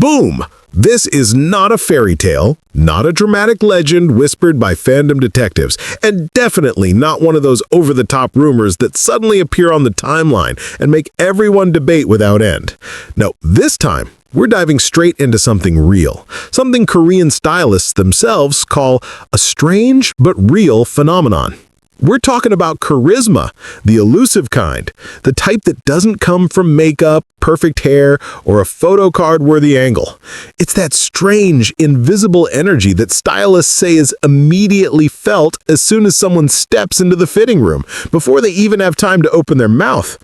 Boom! This is not a fairy tale, not a dramatic legend whispered by fandom detectives, and definitely not one of those over-the-top rumors that suddenly appear on the timeline and make everyone debate without end. No, this time, we're diving straight into something real, something Korean stylists themselves call a strange but real phenomenon. We're talking about charisma, the elusive kind, the type that doesn't come from makeup, perfect hair, or a photo card-worthy angle. It's that strange, invisible energy that stylists say is immediately felt as soon as someone steps into the fitting room, before they even have time to open their mouth.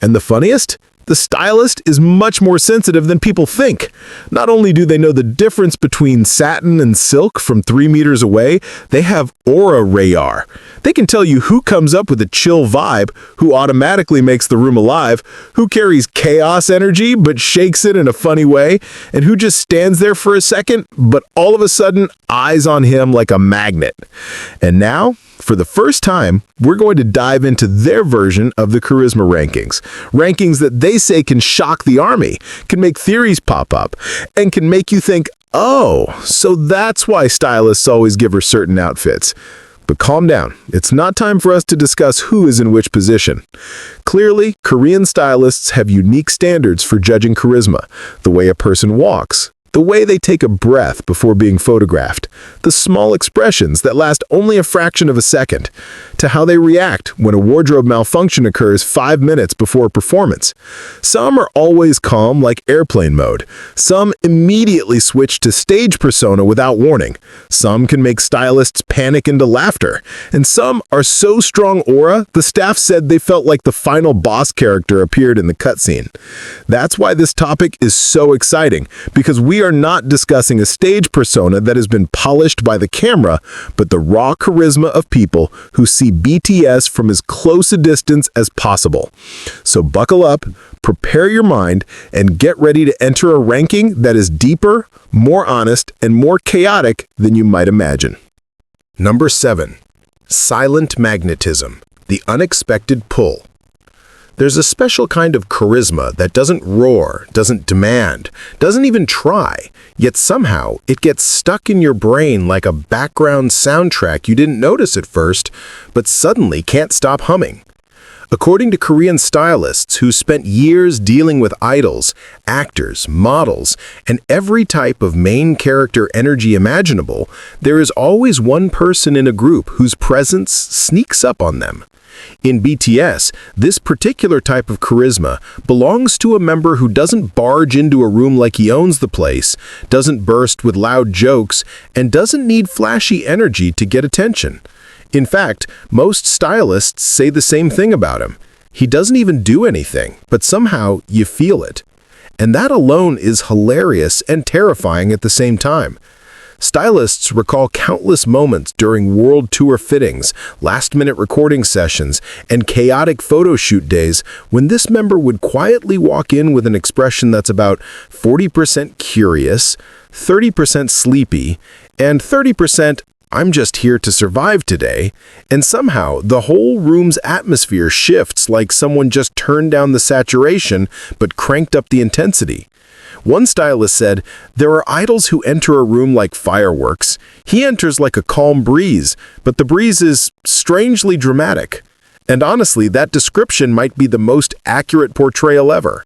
And the funniest? The stylist is much more sensitive than people think. Not only do they know the difference between satin and silk from 3 meters away, they have aura radar. They can tell you who comes up with a chill vibe, who automatically makes the room alive, who carries chaos energy but shakes it in a funny way, and who just stands there for a second, but all of a sudden eyes on him like a magnet. And now, for the first time, we're going to dive into their version of the charisma rankings. Rankings that they say can shock the army, can make theories pop up, and can make you think, oh, so that's why stylists always give her certain outfits. But calm down, it's not time for us to discuss who is in which position. Clearly, Korean stylists have unique standards for judging charisma, the way a person walks, the way they take a breath before being photographed, the small expressions that last only a fraction of a second, to how they react when a wardrobe malfunction occurs 5 minutes before a performance. Some are always calm like airplane mode. Some immediately switch to stage persona without warning. Some can make stylists panic into laughter. And some are so strong aura, the staff said they felt like the final boss character appeared in the cutscene. That's why this topic is so exciting, because we are not discussing a stage persona that has been polished by the camera, but the raw charisma of people who see BTS from as close a distance as possible. So buckle up, prepare your mind, and get ready to enter a ranking that is deeper, more honest, and more chaotic than you might imagine. Number 7. Silent magnetism, the unexpected pull. There's a special kind of charisma that doesn't roar, doesn't demand, doesn't even try, yet somehow it gets stuck in your brain like a background soundtrack you didn't notice at first, but suddenly can't stop humming. According to Korean stylists who spent years dealing with idols, actors, models, and every type of main character energy imaginable, there is always one person in a group whose presence sneaks up on them. In BTS, this particular type of charisma belongs to a member who doesn't barge into a room like he owns the place, doesn't burst with loud jokes, and doesn't need flashy energy to get attention. In fact, most stylists say the same thing about him. He doesn't even do anything, but somehow you feel it. And that alone is hilarious and terrifying at the same time. Stylists recall countless moments during world tour fittings, last-minute recording sessions, and chaotic photo shoot days when this member would quietly walk in with an expression that's about 40% curious, 30% sleepy, and 30% "I'm just here to survive today," and somehow the whole room's atmosphere shifts like someone just turned down the saturation but cranked up the intensity. One stylist said, "There are idols who enter a room like fireworks. He enters like a calm breeze, but the breeze is strangely dramatic." And honestly, that description might be the most accurate portrayal ever.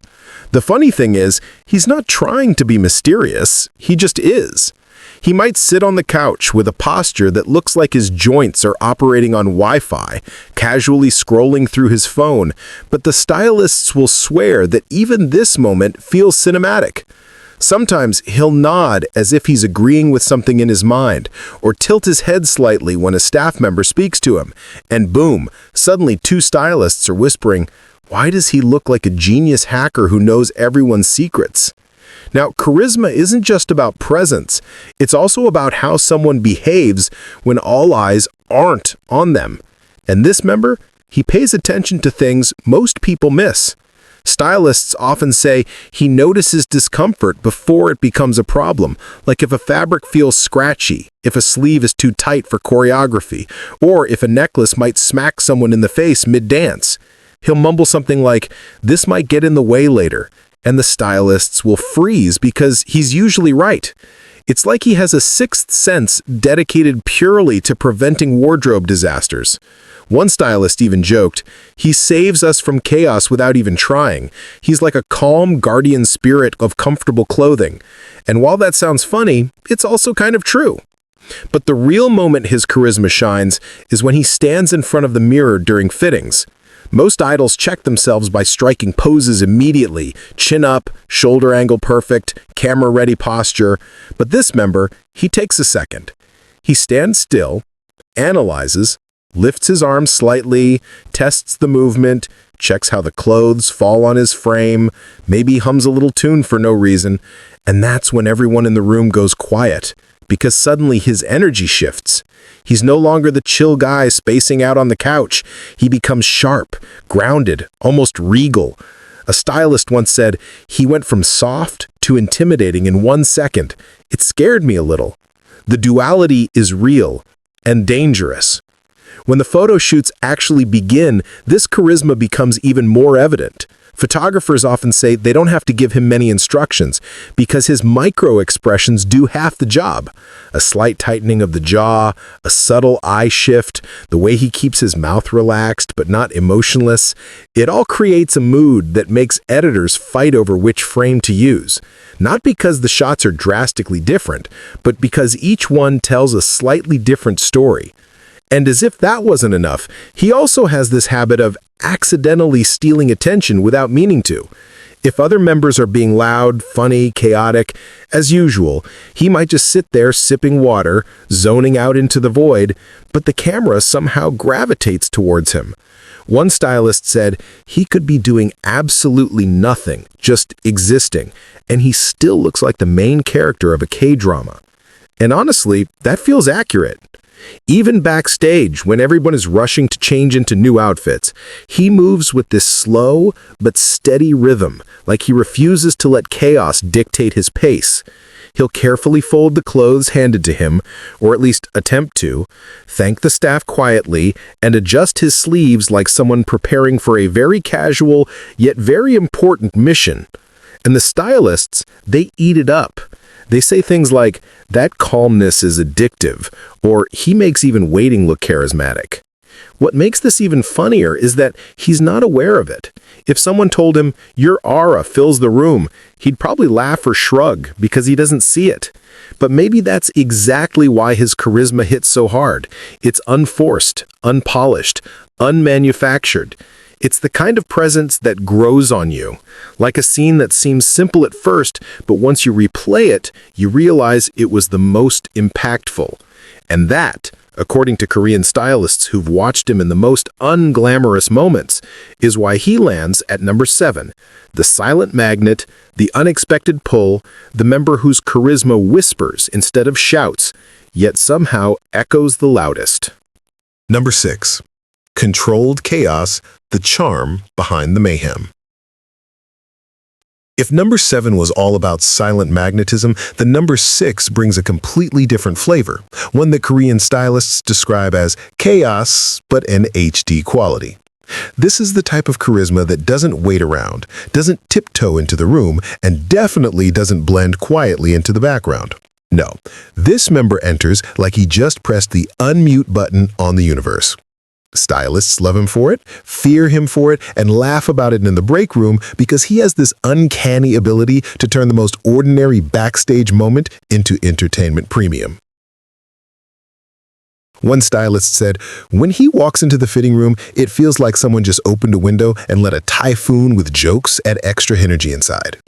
The funny thing is, he's not trying to be mysterious, he just is. He might sit on the couch with a posture that looks like his joints are operating on Wi-Fi, casually scrolling through his phone, but the stylists will swear that even this moment feels cinematic. Sometimes he'll nod as if he's agreeing with something in his mind, or tilt his head slightly when a staff member speaks to him, and boom, suddenly 2 stylists are whispering, "Why does he look like a genius hacker who knows everyone's secrets?" Now, charisma isn't just about presence. It's also about how someone behaves when all eyes aren't on them. And this member, he pays attention to things most people miss. Stylists often say he notices discomfort before it becomes a problem, like if a fabric feels scratchy, if a sleeve is too tight for choreography, or if a necklace might smack someone in the face mid-dance. He'll mumble something like, "This might get in the way later," and the stylists will freeze because he's usually right. It's like he has a sixth sense dedicated purely to preventing wardrobe disasters. One stylist even joked, "He saves us from chaos without even trying. He's like a calm guardian spirit of comfortable clothing." And while that sounds funny, it's also kind of true. But the real moment his charisma shines is when he stands in front of the mirror during fittings. Most idols check themselves by striking poses immediately, chin up, shoulder angle perfect, camera-ready posture. But this member, he takes a second. He stands still, analyzes, lifts his arms slightly, tests the movement, checks how the clothes fall on his frame, maybe hums a little tune for no reason, and that's when everyone in the room goes quiet, because suddenly his energy shifts. He's no longer the chill guy spacing out on the couch. He becomes sharp, grounded, almost regal. A stylist once said, "He went from soft to intimidating in 1 second. It scared me a little." The duality is real and dangerous. When the photo shoots actually begin, this charisma becomes even more evident. Photographers often say they don't have to give him many instructions because his micro-expressions do half the job. A slight tightening of the jaw, a subtle eye shift, the way he keeps his mouth relaxed but not emotionless, it all creates a mood that makes editors fight over which frame to use. Not because the shots are drastically different, but because each one tells a slightly different story. And as if that wasn't enough, he also has this habit of accidentally stealing attention without meaning to. If other members are being loud, funny, chaotic, as usual, he might just sit there sipping water, zoning out into the void, but the camera somehow gravitates towards him. One stylist said he could be doing absolutely nothing, just existing, and he still looks like the main character of a K-drama. And honestly, that feels accurate. Even backstage, when everyone is rushing to change into new outfits, he moves with this slow but steady rhythm, like he refuses to let chaos dictate his pace. He'll carefully fold the clothes handed to him, or at least attempt to, thank the staff quietly, and adjust his sleeves like someone preparing for a very casual yet very important mission. And the stylists, they eat it up. They say things like, "That calmness is addictive," or "He makes even waiting look charismatic." What makes this even funnier is that he's not aware of it. If someone told him, "Your aura fills the room," he'd probably laugh or shrug because he doesn't see it. But maybe that's exactly why his charisma hits so hard. It's unforced, unpolished, unmanufactured. It's the kind of presence that grows on you, like a scene that seems simple at first, but once you replay it, you realize it was the most impactful. And that, according to Korean stylists who've watched him in the most unglamorous moments, is why he lands at number 7, the silent magnet, the unexpected pull, the member whose charisma whispers instead of shouts, yet somehow echoes the loudest. Number 6. Controlled chaos, the charm behind the mayhem. If number 7 was all about silent magnetism, the number 6 brings a completely different flavor, one that Korean stylists describe as chaos, but in HD quality. This is the type of charisma that doesn't wait around, doesn't tiptoe into the room, and definitely doesn't blend quietly into the background. No, this member enters like he just pressed the unmute button on the universe. Stylists love him for it, fear him for it, and laugh about it in the break room because he has this uncanny ability to turn the most ordinary backstage moment into entertainment premium. One stylist said, "When he walks into the fitting room, it feels like someone just opened a window and let a typhoon with jokes add extra energy inside."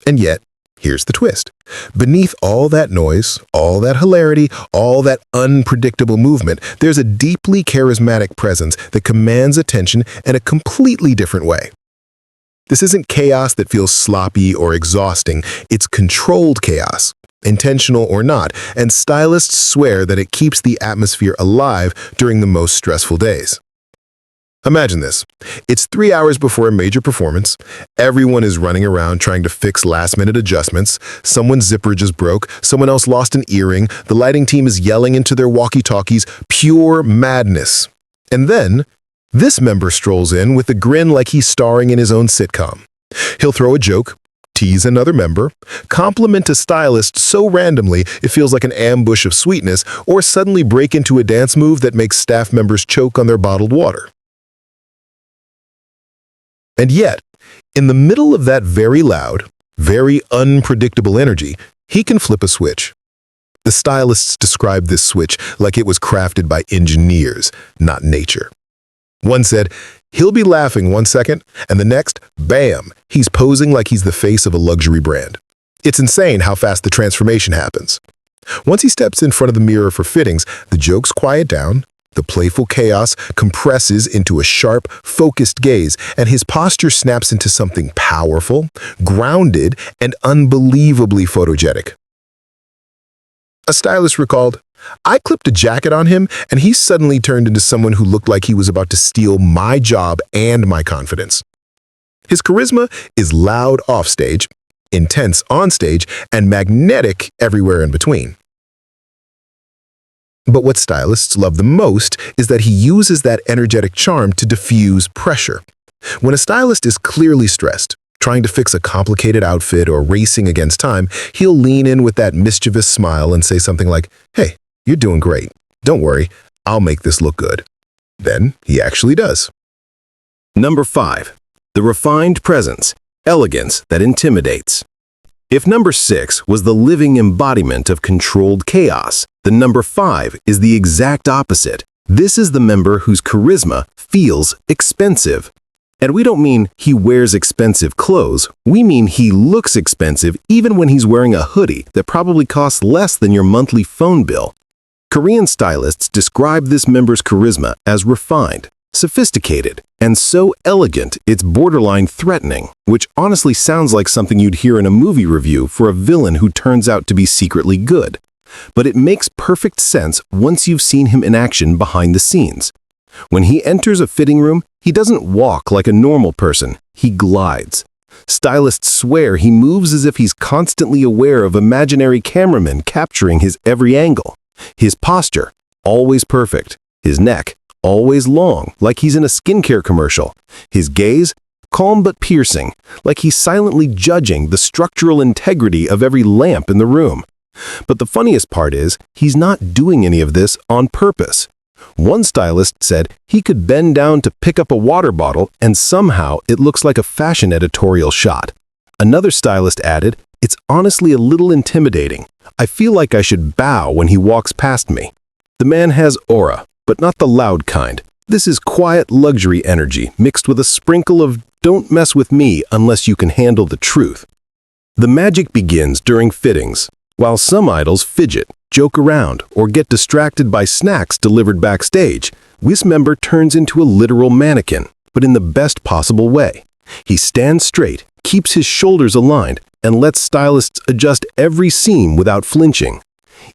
And yet, here's the twist. Beneath all that noise, all that hilarity, all that unpredictable movement, there's a deeply charismatic presence that commands attention in a completely different way. This isn't chaos that feels sloppy or exhausting, it's controlled chaos, intentional or not, and stylists swear that it keeps the atmosphere alive during the most stressful days. Imagine this. It's 3 hours before a major performance. Everyone is running around trying to fix last-minute adjustments. Someone's zipper just broke. Someone else lost an earring. The lighting team is yelling into their walkie-talkies. Pure madness. And then, this member strolls in with a grin like he's starring in his own sitcom. He'll throw a joke, tease another member, compliment a stylist so randomly it feels like an ambush of sweetness, or suddenly break into a dance move that makes staff members choke on their bottled water. And yet, in the middle of that very loud, very unpredictable energy, he can flip a switch. The stylists described this switch like it was crafted by engineers, not nature. One said, he'll be laughing 1 second, and the next, bam, he's posing like he's the face of a luxury brand. It's insane how fast the transformation happens. Once he steps in front of the mirror for fittings, the jokes quiet down, the playful chaos compresses into a sharp, focused gaze, and his posture snaps into something powerful, grounded, and unbelievably photogenic. A stylist recalled, I clipped a jacket on him, and he suddenly turned into someone who looked like he was about to steal my job and my confidence. His charisma is loud offstage, intense onstage, and magnetic everywhere in between. But what stylists love the most is that he uses that energetic charm to diffuse pressure. When a stylist is clearly stressed, trying to fix a complicated outfit or racing against time, he'll lean in with that mischievous smile and say something like, hey, you're doing great. Don't worry, I'll make this look good. Then he actually does. Number 5. The refined presence, elegance that intimidates. If number 6 was the living embodiment of controlled chaos, then number 5 is the exact opposite. This is the member whose charisma feels expensive. And we don't mean he wears expensive clothes, we mean he looks expensive even when he's wearing a hoodie that probably costs less than your monthly phone bill. Korean stylists describe this member's charisma as refined, sophisticated, and so elegant it's borderline threatening, which honestly sounds like something you'd hear in a movie review for a villain who turns out to be secretly good. But it makes perfect sense once you've seen him in action behind the scenes. When he enters a fitting room, he doesn't walk like a normal person, he glides. Stylists swear he moves as if he's constantly aware of imaginary cameramen capturing his every angle. His posture, always perfect. His neck, always long, like he's in a skincare commercial. His gaze, calm but piercing, like he's silently judging the structural integrity of every lamp in the room. But the funniest part is, he's not doing any of this on purpose. One stylist said he could bend down to pick up a water bottle and somehow it looks like a fashion editorial shot. Another stylist added, it's honestly a little intimidating. I feel like I should bow when he walks past me. The man has aura, but not the loud kind. This is quiet luxury energy mixed with a sprinkle of don't mess with me unless you can handle the truth. The magic begins during fittings. While some idols fidget, joke around, or get distracted by snacks delivered backstage, this member turns into a literal mannequin, but in the best possible way. He stands straight, keeps his shoulders aligned, and lets stylists adjust every seam without flinching.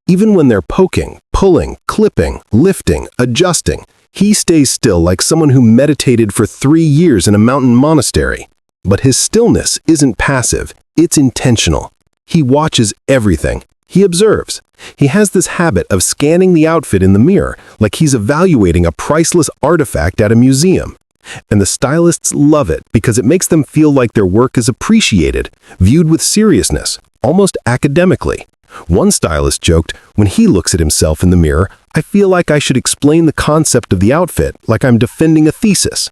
Even when they're poking, pulling, clipping, lifting, adjusting, he stays still like someone who meditated for 3 years in a mountain monastery. But his stillness isn't passive, it's intentional. He watches everything. He observes. He has this habit of scanning the outfit in the mirror like he's evaluating a priceless artifact at a museum. And the stylists love it because it makes them feel like their work is appreciated, viewed with seriousness, almost academically. One stylist joked, when he looks at himself in the mirror, I feel like I should explain the concept of the outfit like I'm defending a thesis.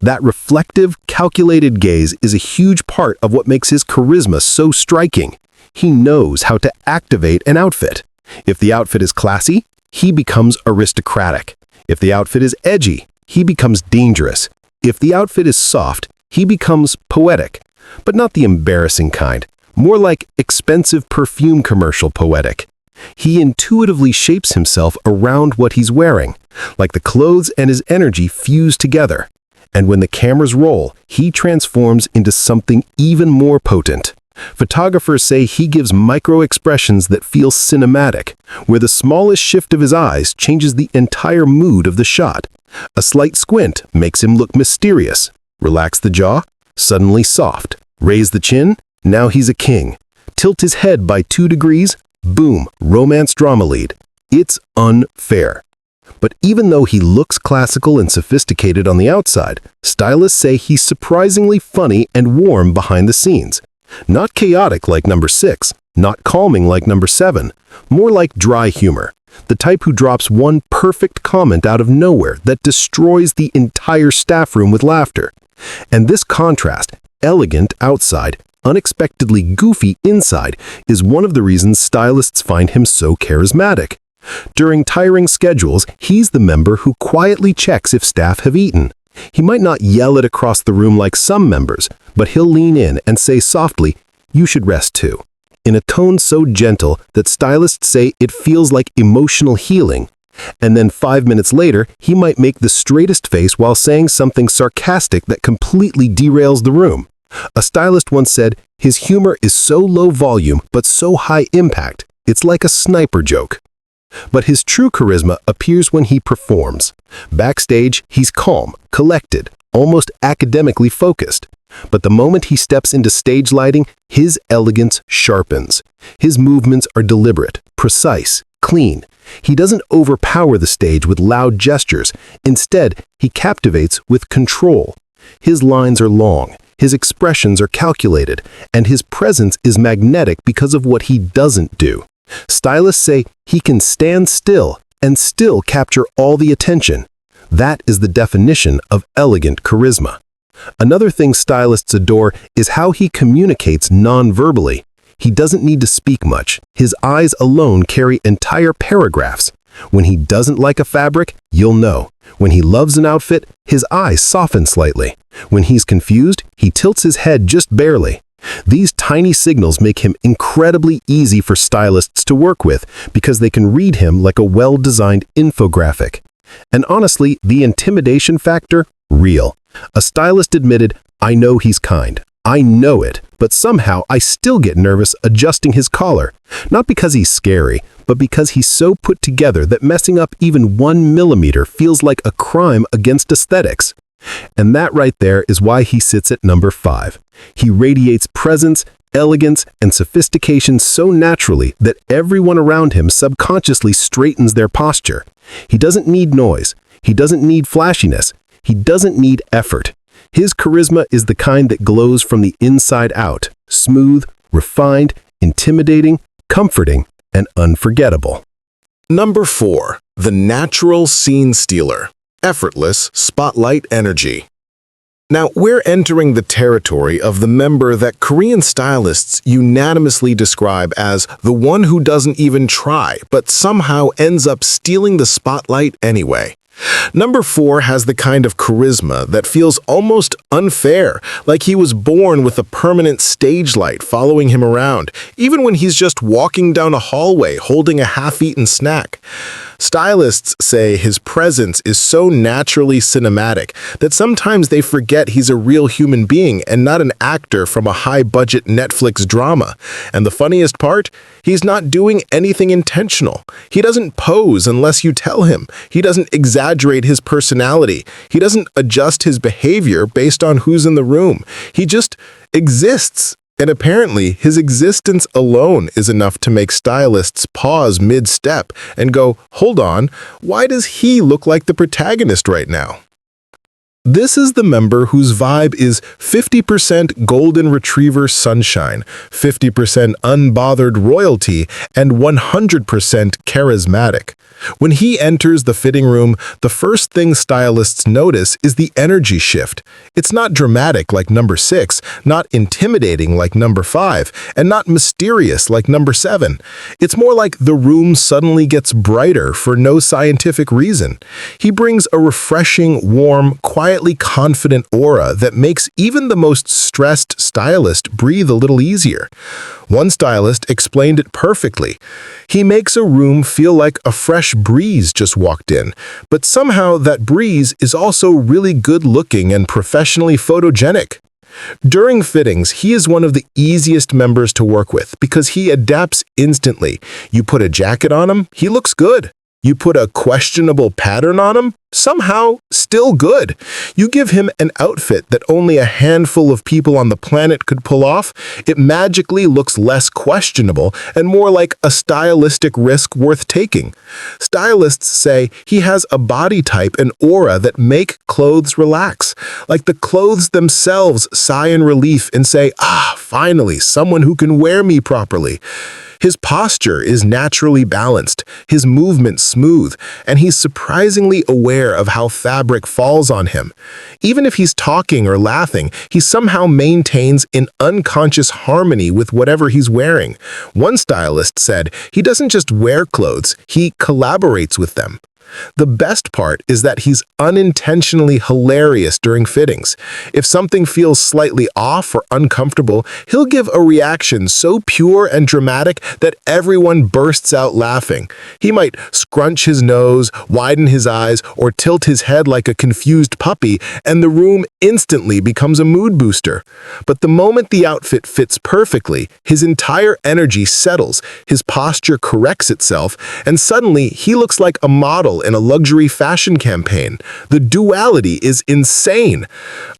That reflective, calculated gaze is a huge part of what makes his charisma so striking. He knows how to activate an outfit. If the outfit is classy, he becomes aristocratic. If the outfit is edgy, he becomes dangerous. If the outfit is soft, he becomes poetic. But not the embarrassing kind, more like expensive perfume commercial poetic. He intuitively shapes himself around what he's wearing, like the clothes and his energy fuse together. And when the cameras roll, he transforms into something even more potent. Photographers say he gives micro-expressions that feel cinematic, where the smallest shift of his eyes changes the entire mood of the shot. A slight squint makes him look mysterious. Relax the jaw, suddenly soft. Raise the chin, now he's a king. Tilt his head by 2 degrees, boom, romance drama lead. It's unfair. But even though he looks classical and sophisticated on the outside, stylists say he's surprisingly funny and warm behind the scenes. Not chaotic like number 6, not calming like number 7, more like dry humor. The type who drops one perfect comment out of nowhere that destroys the entire staff room with laughter. And this contrast, elegant outside, unexpectedly goofy inside, is one of the reasons stylists find him so charismatic. During tiring schedules, he's the member who quietly checks if staff have eaten. He might not yell it across the room like some members, but he'll lean in and say softly, "You should rest too," in a tone so gentle that stylists say it feels like emotional healing. And then 5 minutes later, he might make the straightest face while saying something sarcastic that completely derails the room. A stylist once said, "His humor is so low volume but so high impact, it's like a sniper joke." But his true charisma appears when he performs. Backstage, he's calm, collected, almost academically focused. But the moment he steps into stage lighting, his elegance sharpens. His movements are deliberate, precise, clean. He doesn't overpower the stage with loud gestures. Instead, he captivates with control. His lines are long, his expressions are calculated, and his presence is magnetic because of what he doesn't do. Stylists say he can stand still and still capture all the attention. That is the definition of elegant charisma. Another thing stylists adore is how he communicates non-verbally. He doesn't need to speak much. His eyes alone carry entire paragraphs. When he doesn't like a fabric, you'll know. When he loves an outfit, his eyes soften slightly. When he's confused, he tilts his head just barely. These tiny signals make him incredibly easy for stylists to work with because they can read him like a well-designed infographic. And honestly, the intimidation factor, real. A stylist admitted, "I know he's kind. I know it, but somehow I still get nervous adjusting his collar. Not because he's scary, but because he's so put together that messing up even 1 millimeter feels like a crime against aesthetics." And that right there is why he sits at number 5. He radiates presence, elegance, and sophistication so naturally that everyone around him subconsciously straightens their posture. He doesn't need noise. He doesn't need flashiness. He doesn't need effort. His charisma is the kind that glows from the inside out, smooth, refined, intimidating, comforting, and unforgettable. Number 4. The natural scene stealer. Effortless spotlight energy. Now, we're entering the territory of the member that Korean stylists unanimously describe as the one who doesn't even try, but somehow ends up stealing the spotlight anyway. Number 4 has the kind of charisma that feels almost unfair, like he was born with a permanent stage light following him around, even when he's just walking down a hallway holding a half-eaten snack. Stylists say his presence is so naturally cinematic that sometimes they forget he's a real human being and not an actor from a high-budget Netflix drama. And the funniest part? He's not doing anything intentional. He doesn't pose unless you tell him. He doesn't exaggerate his personality. He doesn't adjust his behavior based on who's in the room. He just exists. And apparently, his existence alone is enough to make stylists pause mid-step and go, "Hold on, why does he look like the protagonist right now?" This is the member whose vibe is 50% golden retriever sunshine, 50% unbothered royalty, and 100% charismatic. When he enters the fitting room, the first thing stylists notice is the energy shift. It's not dramatic like number 6, not intimidating like number 5, and not mysterious like number 7. It's more like the room suddenly gets brighter for no scientific reason. He brings a refreshing, warm, quietly confident aura that makes even the most stressed stylist breathe a little easier. One stylist explained it perfectly. He makes a room feel like a fresh breeze just walked in, but somehow that breeze is also really good-looking and professionally photogenic. During fittings, he is one of the easiest members to work with because he adapts instantly. You put a jacket on him, he looks good. You put a questionable pattern on him, somehow still good. You give him an outfit that only a handful of people on the planet could pull off, it magically looks less questionable and more like a stylistic risk worth taking. Stylists say he has a body type and aura that make clothes relax, like the clothes themselves sigh in relief and say, finally, someone who can wear me properly. His posture is naturally balanced, his movement smooth, and he's surprisingly aware of how fabric falls on him. Even if he's talking or laughing, he somehow maintains an unconscious harmony with whatever he's wearing. One stylist said he doesn't just wear clothes, he collaborates with them. The best part is that he's unintentionally hilarious during fittings. If something feels slightly off or uncomfortable, he'll give a reaction so pure and dramatic that everyone bursts out laughing. He might scrunch his nose, widen his eyes, or tilt his head like a confused puppy, and the room instantly becomes a mood booster. But the moment the outfit fits perfectly, his entire energy settles, his posture corrects itself, and suddenly he looks like a model in a luxury fashion campaign. The duality is insane.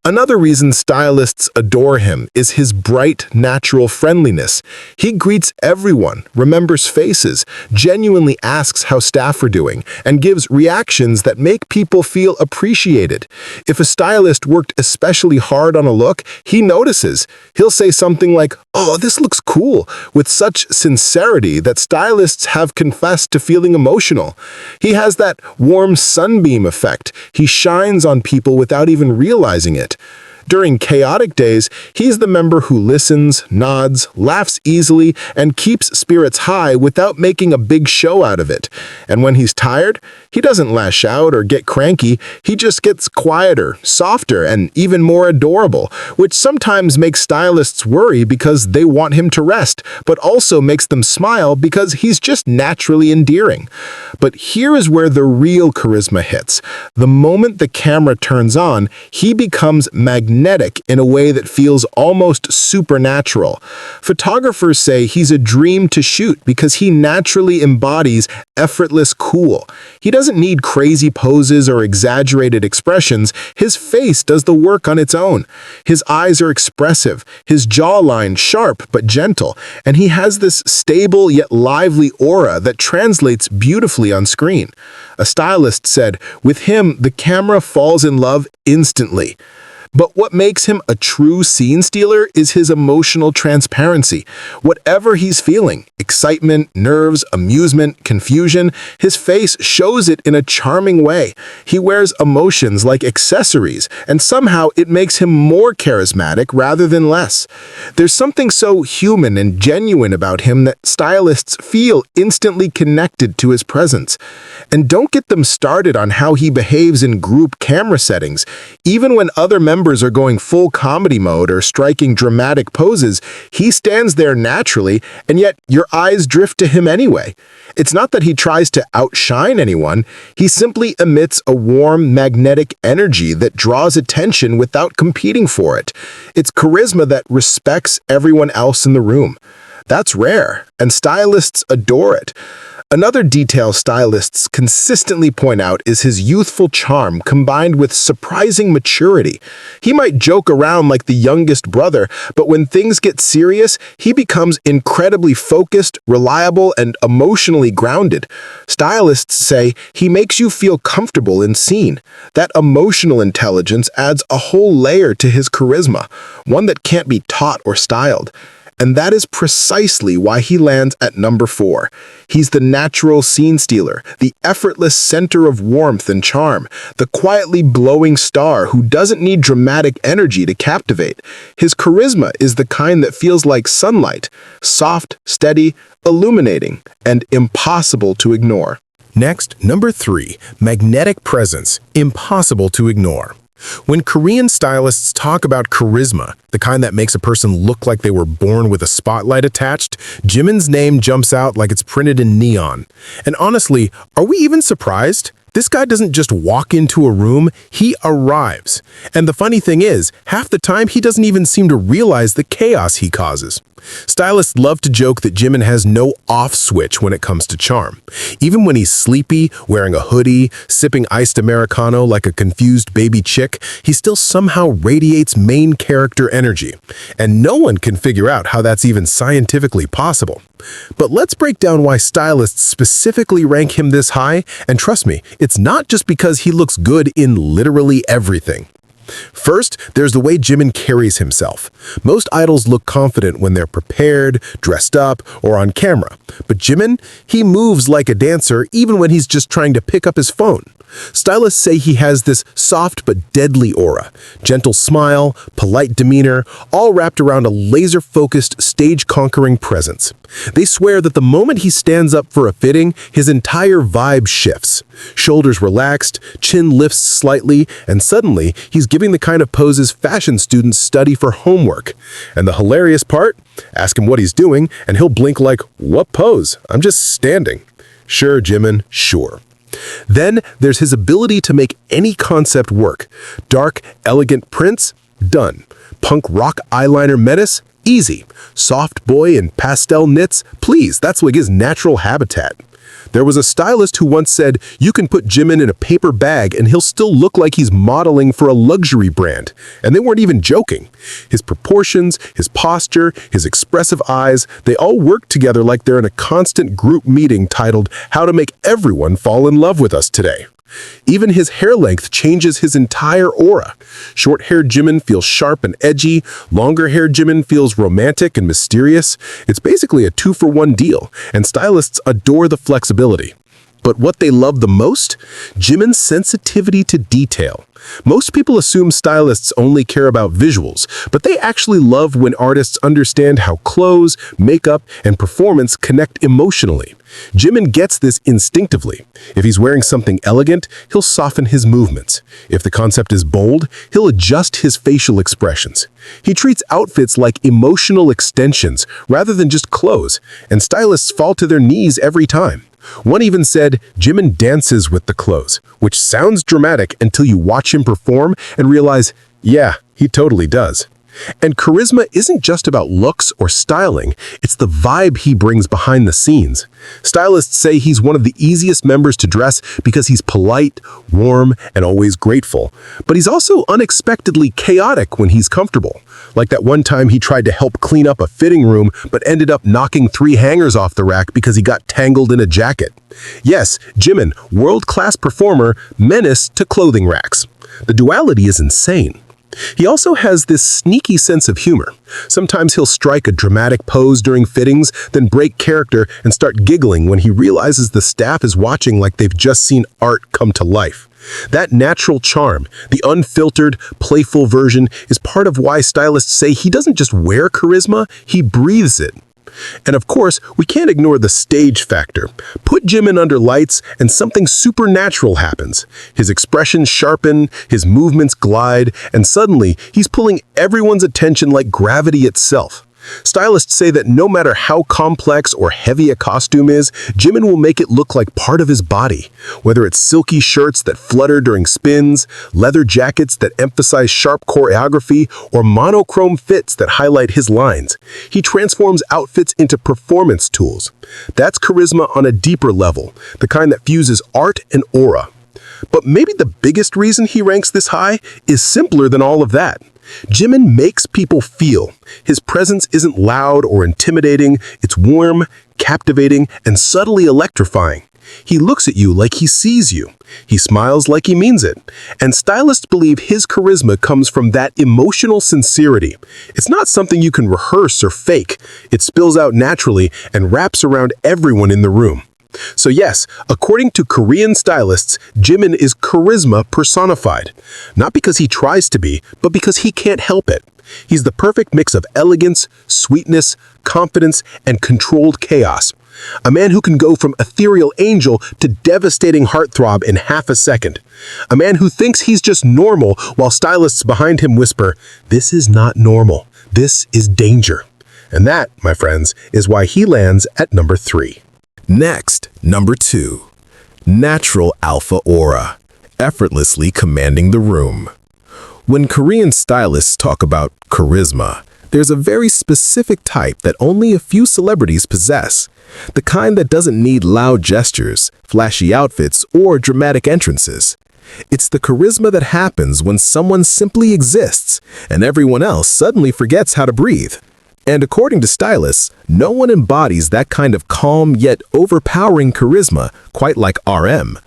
Another reason stylists adore him is his bright, natural friendliness. He greets everyone, remembers faces, genuinely asks how staff are doing, and gives reactions that make people feel appreciated. If a stylist worked especially hard on a look, he notices. He'll say something like, "Oh, this looks cool," with such sincerity that stylists have confessed to feeling emotional. He has that warm sunbeam effect. He shines on people without even realizing it. During chaotic days, he's the member who listens, nods, laughs easily, and keeps spirits high without making a big show out of it. And when he's tired, he doesn't lash out or get cranky, he just gets quieter, softer, and even more adorable, which sometimes makes stylists worry because they want him to rest, but also makes them smile because he's just naturally endearing. But here is where the real charisma hits. The moment the camera turns on, he becomes magnetic in a way that feels almost supernatural. Photographers say he's a dream to shoot because he naturally embodies effortless cool. He doesn't need crazy poses or exaggerated expressions. His face does the work on its own. His eyes are expressive, his jawline sharp but gentle, and he has this stable yet lively aura that translates beautifully on screen. A stylist said, "With him, the camera falls in love instantly." But what makes him a true scene stealer is his emotional transparency. Whatever he's feeling, excitement, nerves, amusement, confusion, his face shows it in a charming way. He wears emotions like accessories, and somehow it makes him more charismatic rather than less. There's something so human and genuine about him that stylists feel instantly connected to his presence. And don't get them started on how he behaves in group camera settings. Even when other members are going full comedy mode or striking dramatic poses, he stands there naturally, and yet your eyes drift to him anyway. It's not that he tries to outshine anyone, he simply emits a warm, magnetic energy that draws attention without competing for it. It's charisma that respects everyone else in the room. That's rare, and stylists adore it. Another detail stylists consistently point out is his youthful charm combined with surprising maturity. He might joke around like the youngest brother, but when things get serious, he becomes incredibly focused, reliable, and emotionally grounded. Stylists say he makes you feel comfortable and seen. That emotional intelligence adds a whole layer to his charisma, one that can't be taught or styled. And that is precisely why he lands at number 4. He's the natural scene stealer, the effortless center of warmth and charm, the quietly glowing star who doesn't need dramatic energy to captivate. His charisma is the kind that feels like sunlight, soft, steady, illuminating, and impossible to ignore. Next, number 3, magnetic presence, impossible to ignore. When Korean stylists talk about charisma, the kind that makes a person look like they were born with a spotlight attached, Jimin's name jumps out like it's printed in neon. And honestly, are we even surprised? This guy doesn't just walk into a room, he arrives. And the funny thing is, half the time he doesn't even seem to realize the chaos he causes. Stylists love to joke that Jimin has no off switch when it comes to charm. Even when he's sleepy, wearing a hoodie, sipping iced Americano like a confused baby chick, he still somehow radiates main character energy. And no one can figure out how that's even scientifically possible. But let's break down why stylists specifically rank him this high, and trust me, it's not just because he looks good in literally everything. First, there's the way Jimin carries himself. Most idols look confident when they're prepared, dressed up, or on camera. But Jimin, he moves like a dancer even when he's just trying to pick up his phone. Stylists say he has this soft but deadly aura, gentle smile, polite demeanor, all wrapped around a laser-focused, stage-conquering presence. They swear that the moment he stands up for a fitting, his entire vibe shifts. Shoulders relaxed, chin lifts slightly, and suddenly he's giving the kind of poses fashion students study for homework. And the hilarious part? Ask him what he's doing, and he'll blink like, "What pose? I'm just standing." Sure, Jimin, sure. Then there's his ability to make any concept work. Dark, elegant prints? Done. Punk rock eyeliner menace? Easy. Soft boy in pastel knits? Please, that's like his natural habitat. There was a stylist who once said, you can put Jimin in a paper bag and he'll still look like he's modeling for a luxury brand. And they weren't even joking. His proportions, his posture, his expressive eyes, they all work together like they're in a constant group meeting titled, How to Make Everyone Fall in Love with Us Today. Even his hair length changes his entire aura. Short-haired Jimin feels sharp and edgy. Longer-haired Jimin feels romantic and mysterious. It's basically a 2-for-1 deal, and stylists adore the flexibility. But what they love the most? Jimin's sensitivity to detail. Most people assume stylists only care about visuals, but they actually love when artists understand how clothes, makeup, and performance connect emotionally. Jimin gets this instinctively. If he's wearing something elegant, he'll soften his movements. If the concept is bold, he'll adjust his facial expressions. He treats outfits like emotional extensions rather than just clothes, and stylists fall to their knees every time. One even said, Jimin dances with the clothes, which sounds dramatic until you watch him perform and realize, yeah, he totally does. And charisma isn't just about looks or styling, it's the vibe he brings behind the scenes. Stylists say he's one of the easiest members to dress because he's polite, warm, and always grateful. But he's also unexpectedly chaotic when he's comfortable. Like that one time he tried to help clean up a fitting room but ended up knocking 3 hangers off the rack because he got tangled in a jacket. Yes, Jimin, world-class performer, menace to clothing racks. The duality is insane. He also has this sneaky sense of humor. Sometimes he'll strike a dramatic pose during fittings, then break character and start giggling when he realizes the staff is watching like they've just seen art come to life. That natural charm, the unfiltered, playful version, is part of why stylists say he doesn't just wear charisma, he breathes it. And of course, we can't ignore the stage factor. Put Jimin under lights and something supernatural happens. His expressions sharpen, his movements glide, and suddenly he's pulling everyone's attention like gravity itself. Stylists say that no matter how complex or heavy a costume is, Jimin will make it look like part of his body. Whether it's silky shirts that flutter during spins, leather jackets that emphasize sharp choreography, or monochrome fits that highlight his lines, he transforms outfits into performance tools. That's charisma on a deeper level, the kind that fuses art and aura. But maybe the biggest reason he ranks this high is simpler than all of that. Jimin makes people feel. His presence isn't loud or intimidating, it's warm, captivating, and subtly electrifying. He looks at you like he sees you. He smiles like he means it. And stylists believe his charisma comes from that emotional sincerity. It's not something you can rehearse or fake. It spills out naturally and wraps around everyone in the room. So yes, according to Korean stylists, Jimin is charisma personified. Not because he tries to be, but because he can't help it. He's the perfect mix of elegance, sweetness, confidence, and controlled chaos. A man who can go from ethereal angel to devastating heartthrob in half a second. A man who thinks he's just normal while stylists behind him whisper, "This is not normal. This is danger." And that, my friends, is why he lands at number 3. Next, number 2. Natural alpha aura, effortlessly commanding the room. When Korean stylists talk about charisma, There's a very specific type that only a few celebrities possess. The kind that doesn't need loud gestures, flashy outfits, or dramatic entrances. It's the charisma that happens when someone simply exists, and everyone else suddenly forgets how to breathe. And according to stylists, no one embodies that kind of calm yet overpowering charisma quite like RM.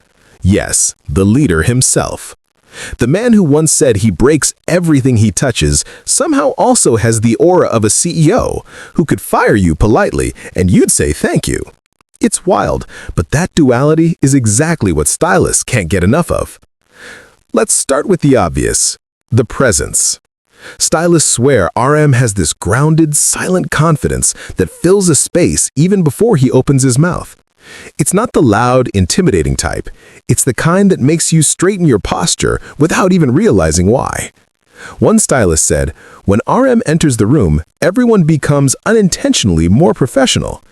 Yes, the leader himself. The man who once said he breaks everything he touches somehow also has the aura of a CEO who could fire you politely and you'd say thank you. It's wild, but that duality is exactly what stylists can't get enough of. Let's start with the obvious, the presence. Stylists swear RM has this grounded, silent confidence that fills a space even before he opens his mouth. It's not the loud, intimidating type. It's the kind that makes you straighten your posture without even realizing why. One stylist said, when RM enters the room, everyone becomes unintentionally more professional.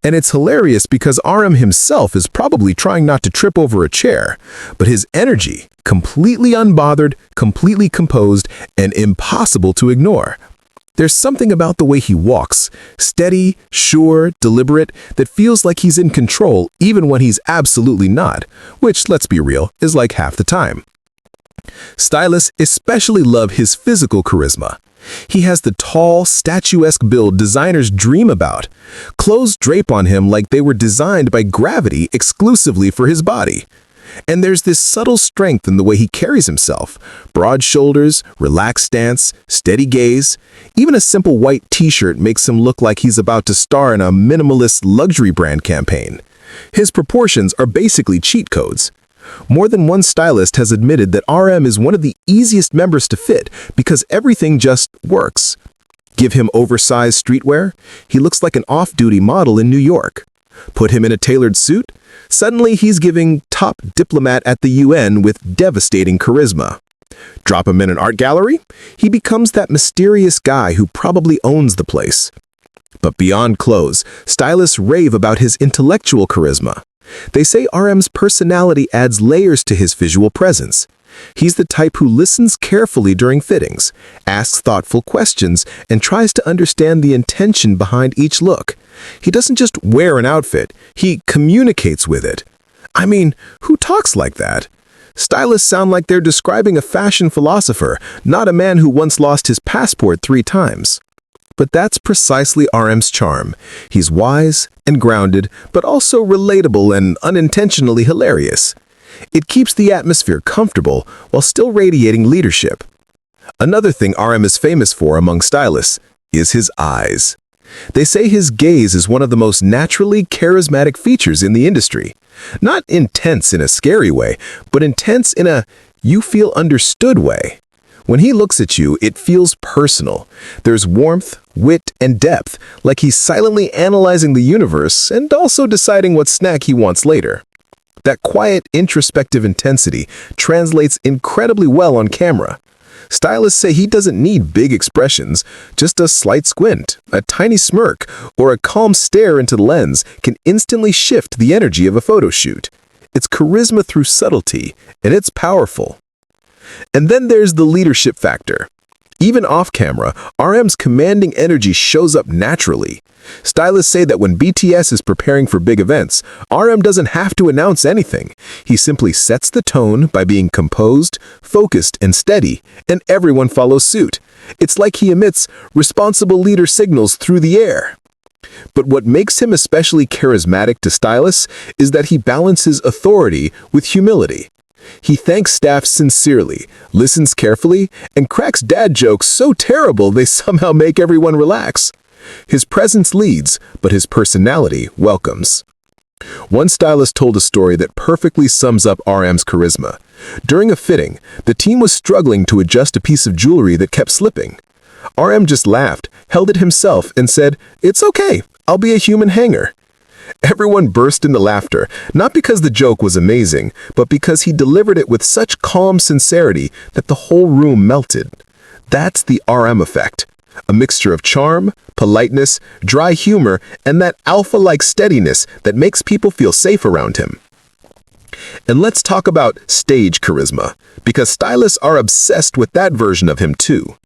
And it's hilarious because RM himself is probably trying not to trip over a chair, but his energy, completely unbothered, completely composed, and impossible to ignore. There's something about the way he walks, steady, sure, deliberate, that feels like he's in control even when he's absolutely not, which, let's be real, is like half the time. Stylists especially love his physical charisma. He has the tall, statuesque build designers dream about. Clothes drape on him like they were designed by gravity exclusively for his body. And there's this subtle strength in the way he carries himself. Broad shoulders, relaxed stance, steady gaze. Even a simple white t-shirt makes him look like he's about to star in a minimalist luxury brand campaign. His proportions are basically cheat codes. More than one stylist has admitted that RM is one of the easiest members to fit because everything just works. Give him oversized streetwear, he looks like an off-duty model in New York. Put him in a tailored suit, suddenly he's giving top diplomat at the UN with devastating charisma. Drop him in an art gallery, he becomes that mysterious guy who probably owns the place. But beyond clothes, stylists rave about his intellectual charisma. They say RM's personality adds layers to his visual presence. He's the type who listens carefully during fittings, asks thoughtful questions, and tries to understand the intention behind each look. He doesn't just wear an outfit, he communicates with it. I mean, who talks like that? Stylists sound like they're describing a fashion philosopher, not a man who once lost his passport 3 times. But that's precisely RM's charm. He's wise and grounded, but also relatable and unintentionally hilarious. It keeps the atmosphere comfortable while still radiating leadership. Another thing RM is famous for among stylists is his eyes. They say his gaze is one of the most naturally charismatic features in the industry. Not intense in a scary way, but intense in a you feel understood way. When he looks at you, it feels personal. There's warmth, wit, and depth, like he's silently analyzing the universe and also deciding what snack he wants later. That quiet, introspective intensity translates incredibly well on camera. Stylists say he doesn't need big expressions, just a slight squint, a tiny smirk, or a calm stare into the lens can instantly shift the energy of a photo shoot. It's charisma through subtlety, and it's powerful. And then there's the leadership factor. Even off-camera, RM's commanding energy shows up naturally. Stylists say that when BTS is preparing for big events, RM doesn't have to announce anything. He simply sets the tone by being composed, focused, and steady, and everyone follows suit. It's like he emits responsible leader signals through the air. But what makes him especially charismatic to stylists is that he balances authority with humility. He thanks staff sincerely, listens carefully, and cracks dad jokes so terrible they somehow make everyone relax. His presence leads, but his personality welcomes. One stylist told a story that perfectly sums up RM's charisma. During a fitting, the team was struggling to adjust a piece of jewelry that kept slipping. RM just laughed, held it himself, and said, "It's okay, I'll be a human hanger." Everyone burst into laughter, not because the joke was amazing, but because he delivered it with such calm sincerity that the whole room melted. That's the RM effect. A mixture of charm, politeness, dry humor, and that alpha-like steadiness that makes people feel safe around him. And let's talk about stage charisma, because stylists are obsessed with that version of him too.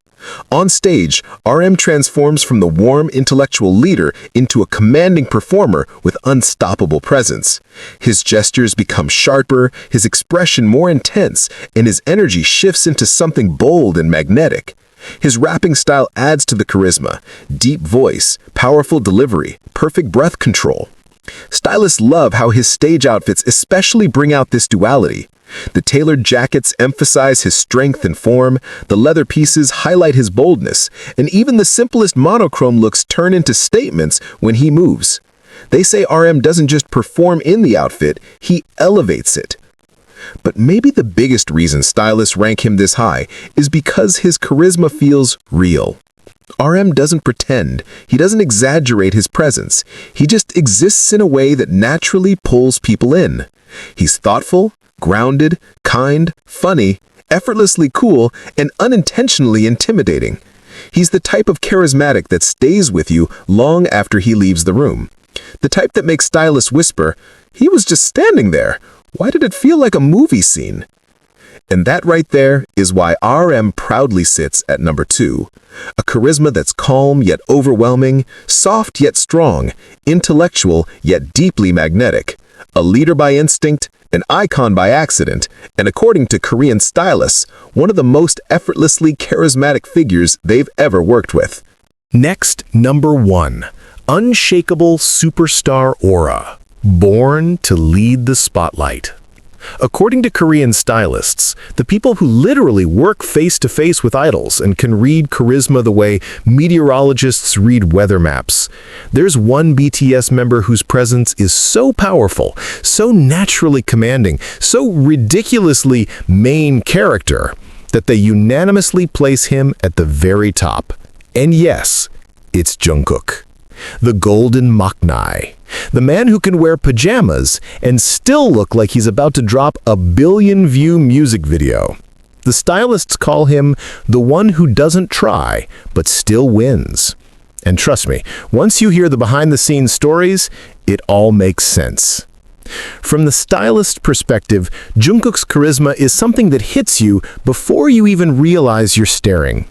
On stage, RM transforms from the warm intellectual leader into a commanding performer with unstoppable presence. His gestures become sharper, his expression more intense, and his energy shifts into something bold and magnetic. His rapping style adds to the charisma: deep voice, powerful delivery, perfect breath control. Stylists love how his stage outfits especially bring out this duality. The tailored jackets emphasize his strength and form, the leather pieces highlight his boldness, and even the simplest monochrome looks turn into statements when he moves. They say RM doesn't just perform in the outfit, he elevates it. But maybe the biggest reason stylists rank him this high is because his charisma feels real. RM doesn't pretend, he doesn't exaggerate his presence, he just exists in a way that naturally pulls people in. He's thoughtful, grounded, kind, funny, effortlessly cool, and unintentionally intimidating. He's the type of charismatic that stays with you long after he leaves the room. The type that makes stylists whisper, "He was just standing there. Why did it feel like a movie scene?" And that right there is why RM proudly sits at number 2. A charisma that's calm yet overwhelming, soft yet strong, intellectual yet deeply magnetic. A leader by instinct, an icon by accident, and according to Korean stylists, one of the most effortlessly charismatic figures they've ever worked with. Next, number 1. Unshakable superstar aura. Born to lead the spotlight. According to Korean stylists, the people who literally work face-to-face with idols and can read charisma the way meteorologists read weather maps. There's one BTS member whose presence is so powerful, so naturally commanding, so ridiculously main character, that they unanimously place him at the very top. And yes, it's Jungkook. The golden maknae. The man who can wear pajamas and still look like he's about to drop a billion-view music video. The stylists call him the one who doesn't try, but still wins. And trust me, once you hear the behind-the-scenes stories, it all makes sense. From the stylist perspective, Jungkook's charisma is something that hits you before you even realize you're staring.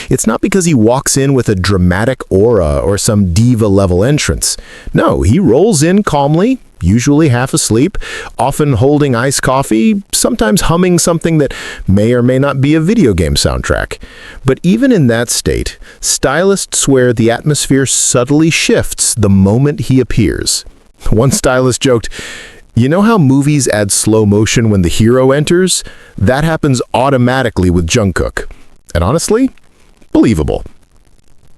It's not because he walks in with a dramatic aura or some diva-level entrance. No, he rolls in calmly, usually half asleep, often holding iced coffee, sometimes humming something that may or may not be a video game soundtrack. But even in that state, stylists swear the atmosphere subtly shifts the moment he appears. One stylist joked, "You know how movies add slow motion when the hero enters? That happens automatically with Jungkook." And honestly, believable.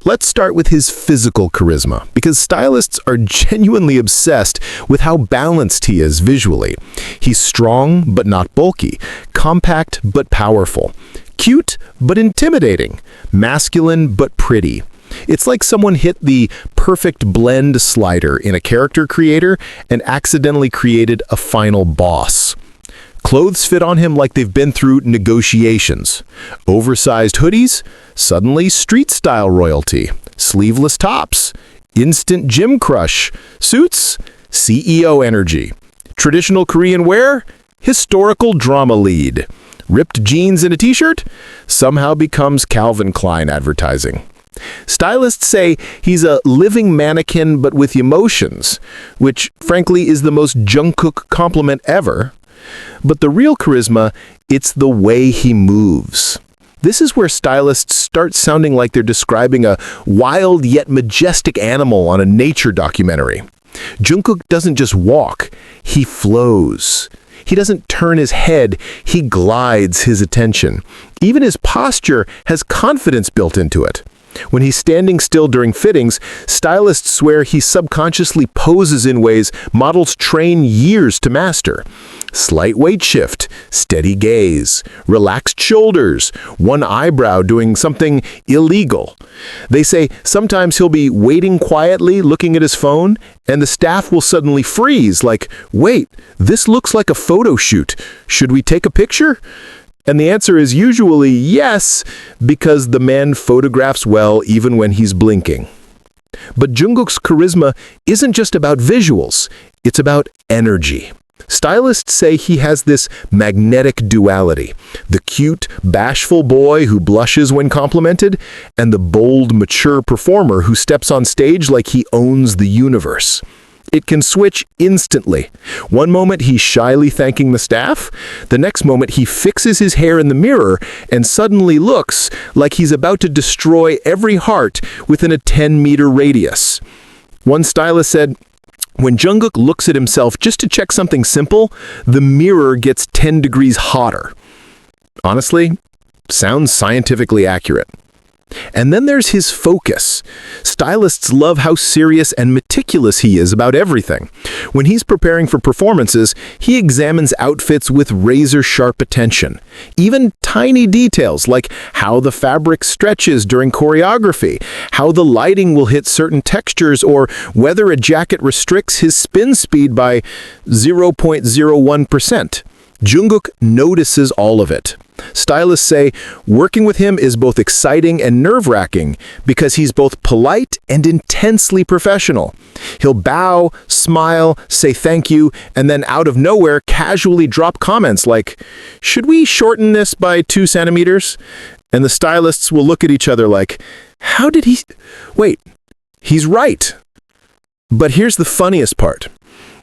Let's start with his physical charisma, because stylists are genuinely obsessed with how balanced he is visually. He's strong but not bulky, compact but powerful, cute but intimidating, masculine but pretty. It's like someone hit the perfect blend slider in a character creator and accidentally created a final boss. Clothes fit on him like they've been through negotiations. Oversized hoodies, suddenly street-style royalty. Sleeveless tops, instant gym crush. Suits, CEO energy. Traditional Korean wear, historical drama lead. Ripped jeans and a t-shirt, somehow becomes Calvin Klein advertising. Stylists say he's a living mannequin but with emotions, which frankly is the most Jungkook compliment ever. But the real charisma, it's the way he moves. This is where stylists start sounding like they're describing a wild yet majestic animal on a nature documentary. Jungkook doesn't just walk, he flows. He doesn't turn his head, he glides his attention. Even his posture has confidence built into it. When he's standing still during fittings, stylists swear he subconsciously poses in ways models train years to master. Slight weight shift, steady gaze, relaxed shoulders, one eyebrow doing something illegal. They say sometimes he'll be waiting quietly, looking at his phone, and the staff will suddenly freeze, like, "Wait, this looks like a photo shoot. Should we take a picture?" And the answer is usually yes, because the man photographs well even when he's blinking. But Jungkook's charisma isn't just about visuals, it's about energy. Stylists say he has this magnetic duality, the cute, bashful boy who blushes when complimented, and the bold, mature performer who steps on stage like he owns the universe. It can switch instantly. One moment he's shyly thanking the staff, the next moment he fixes his hair in the mirror and suddenly looks like he's about to destroy every heart within a 10-meter radius. One stylist said, "When Jungkook looks at himself just to check something simple, the mirror gets 10 degrees hotter." Honestly, sounds scientifically accurate. And then there's his focus. Stylists love how serious and meticulous he is about everything. When he's preparing for performances, he examines outfits with razor-sharp attention. Even tiny details like how the fabric stretches during choreography, how the lighting will hit certain textures, or whether a jacket restricts his spin speed by 0.01%. Jungkook notices all of it. Stylists say working with him is both exciting and nerve-wracking because he's both polite and intensely professional. He'll bow, smile, say thank you, and then out of nowhere casually drop comments like, "Should we shorten this by 2 centimeters?" And the stylists will look at each other like, "How did he... Wait, he's right." But here's the funniest part.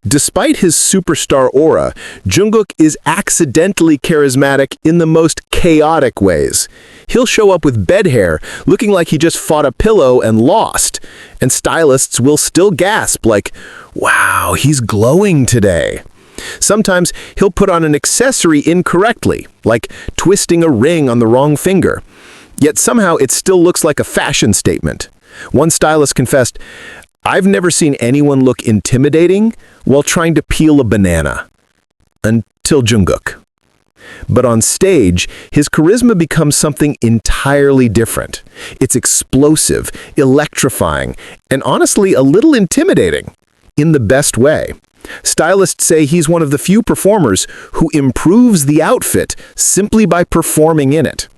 Despite his superstar aura, Jungkook is accidentally charismatic in the most chaotic ways. He'll show up with bed hair, looking like he just fought a pillow and lost, and stylists will still gasp like, "Wow, he's glowing today." Sometimes he'll put on an accessory incorrectly, like twisting a ring on the wrong finger. Yet somehow it still looks like a fashion statement. One stylist confessed, "I've never seen anyone look intimidating while trying to peel a banana." Until Jungkook. But on stage, his charisma becomes something entirely different. It's explosive, electrifying, and honestly a little intimidating, in the best way. Stylists say he's one of the few performers who improves the outfit simply by performing in it.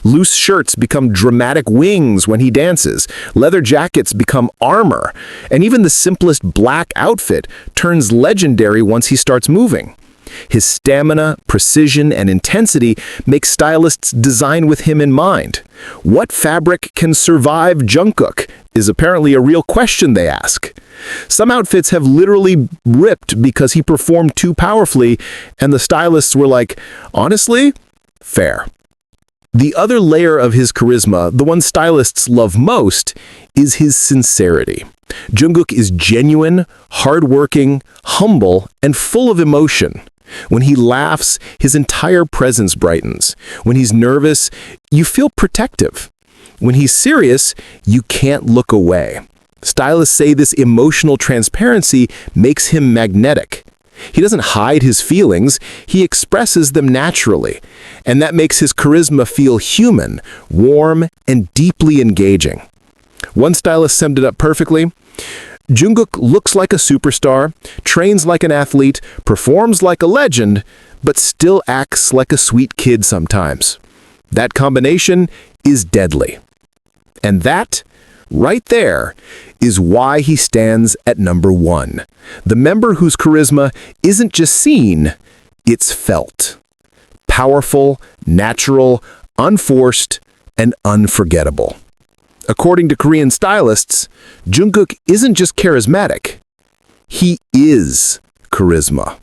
Loose shirts become dramatic wings when he dances, leather jackets become armor, and even the simplest black outfit turns legendary once he starts moving. His stamina, precision, and intensity make stylists design with him in mind. What fabric can survive Jungkook is apparently a real question they ask. Some outfits have literally ripped because he performed too powerfully, and the stylists were like, "Honestly, fair." The other layer of his charisma, the one stylists love most, is his sincerity. Jungkook is genuine, hardworking, humble, and full of emotion. When he laughs, his entire presence brightens. When he's nervous, you feel protective. When he's serious, you can't look away. Stylists say this emotional transparency makes him magnetic. He doesn't hide his feelings, he expresses them naturally, and that makes his charisma feel human, warm, and deeply engaging. One stylist summed it up perfectly. Jungkook looks like a superstar, trains like an athlete, performs like a legend, but still acts like a sweet kid sometimes. That combination is deadly. And that, right there, is why he stands at number 1. The member whose charisma isn't just seen, it's felt. Powerful, natural, unforced, and unforgettable. According to Korean stylists, Jungkook isn't just charismatic, he is charisma.